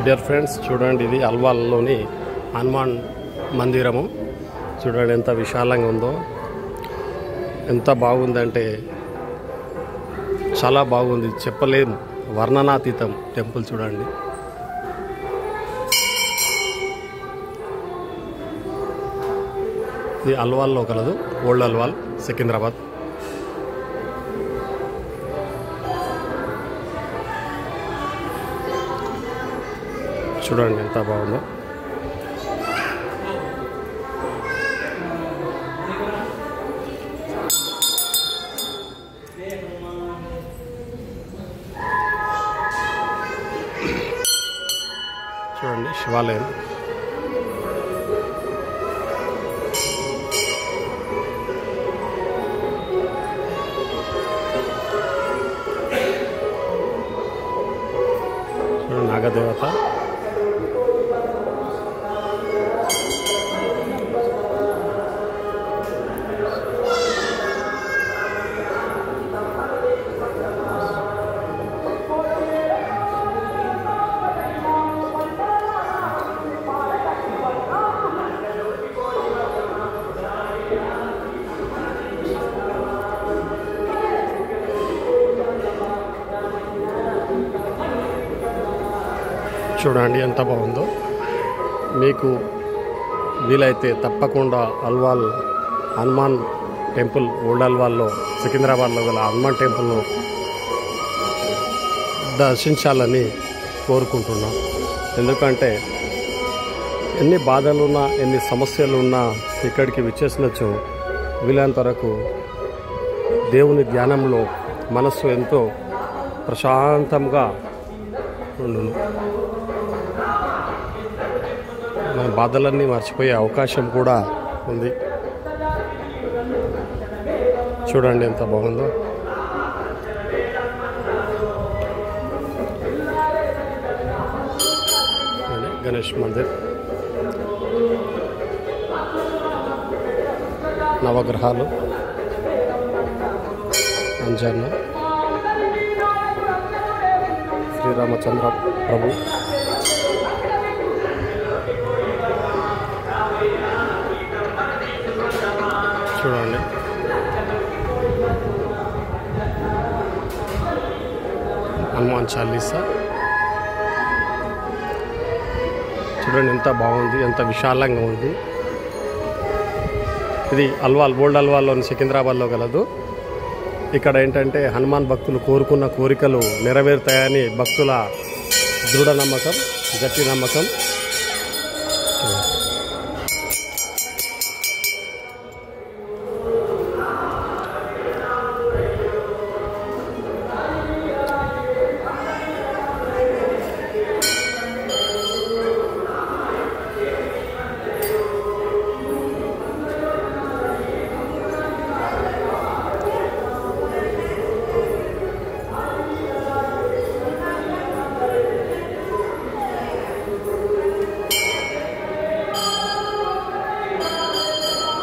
Dear friends, చూడండి, ఇది అల్వాల్లోని హనుమాన్ మందిరము. చూడండి ఎంత విశాలంగా ఉందో, ఎంత బాగుందంటే చాలా బాగుంది, చెప్పలేము, వర్ణనాతీతం టెంపుల్. చూడండి, ఇది అల్వాల్లో కలదు, ఓల్డ్ అల్వాల్, సికింద్రాబాద్. చూడండి ఎంత బాగుందో. చూడండి శివాలయం. చూడండి నాగదేవత. చూడండి ఎంత బాగుందో. మీకు వీలైతే తప్పకుండా అల్వాల్ హనుమాన్ టెంపుల్, ఓల్డ్ అల్వాల్లో, సికింద్రాబాద్లో గల హనుమాన్ టెంపుల్ను దర్శించాలని కోరుకుంటున్నాం. ఎందుకంటే ఎన్ని బాధలున్నా, ఎన్ని సమస్యలున్నా ఇక్కడికి విచ్చేసినచ్చు వీలైనంత వరకు దేవుని ధ్యానంలో మనస్సు ఎంతో ప్రశాంతంగా ఉండును. మన బాధలన్నీ మర్చిపోయే అవకాశం కూడా ఉంది. చూడండి ఎంత బాగుందో. గణేష్ మందిర్, నవగ్రహాలు, అంజన్న, శ్రీరామచంద్ర ప్రభు. చూడండి హనుమాన్ చాలీసా. చూడండి ఎంత బాగుంది, ఎంత విశాలంగా ఉంది. ఇది అల్వాల్, ఓల్డ్ అల్వాల్లోని సికింద్రాబాద్లో గలదు. ఇక్కడ ఏంటంటే హనుమాన్ భక్తులు కోరుకున్న కోరికలు నెరవేరుతాయని భక్తుల దృఢ నమ్మకం, గట్టి నమ్మకం.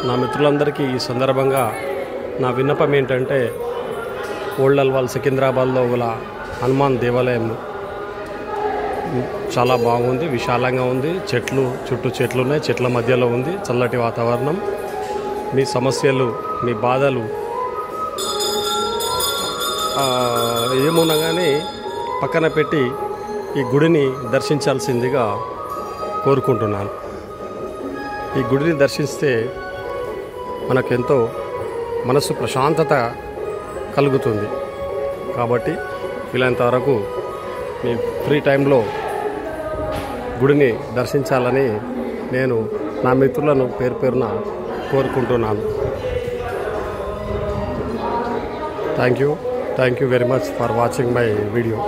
నా మిత్రులందరికీ ఈ సందర్భంగా నా విన్నపం ఏంటంటే, ఓల్డ్ అల్వాల్ సికింద్రాబాద్లో గల హనుమాన్ దేవాలయం చాలా బాగుంది, విశాలంగా ఉంది. చెట్లు, చుట్టూ చెట్లు ఉన్నాయి, చెట్ల మధ్యలో ఉంది, చల్లటి వాతావరణం. మీ సమస్యలు, మీ బాధలు ఏమున్నా కానీ పక్కన పెట్టి ఈ గుడిని దర్శించాల్సిందిగా కోరుకుంటున్నాను. ఈ గుడిని దర్శిస్తే మనకెంతో మనసు ప్రశాంతత కలుగుతుంది. కాబట్టి వీలైనంత వరకు మీ ఫ్రీ టైంలో గుడిని దర్శించాలని నేను నా మిత్రులను పేరు పేరున కోరుకుంటున్నాను. Thank you very much for watching my video.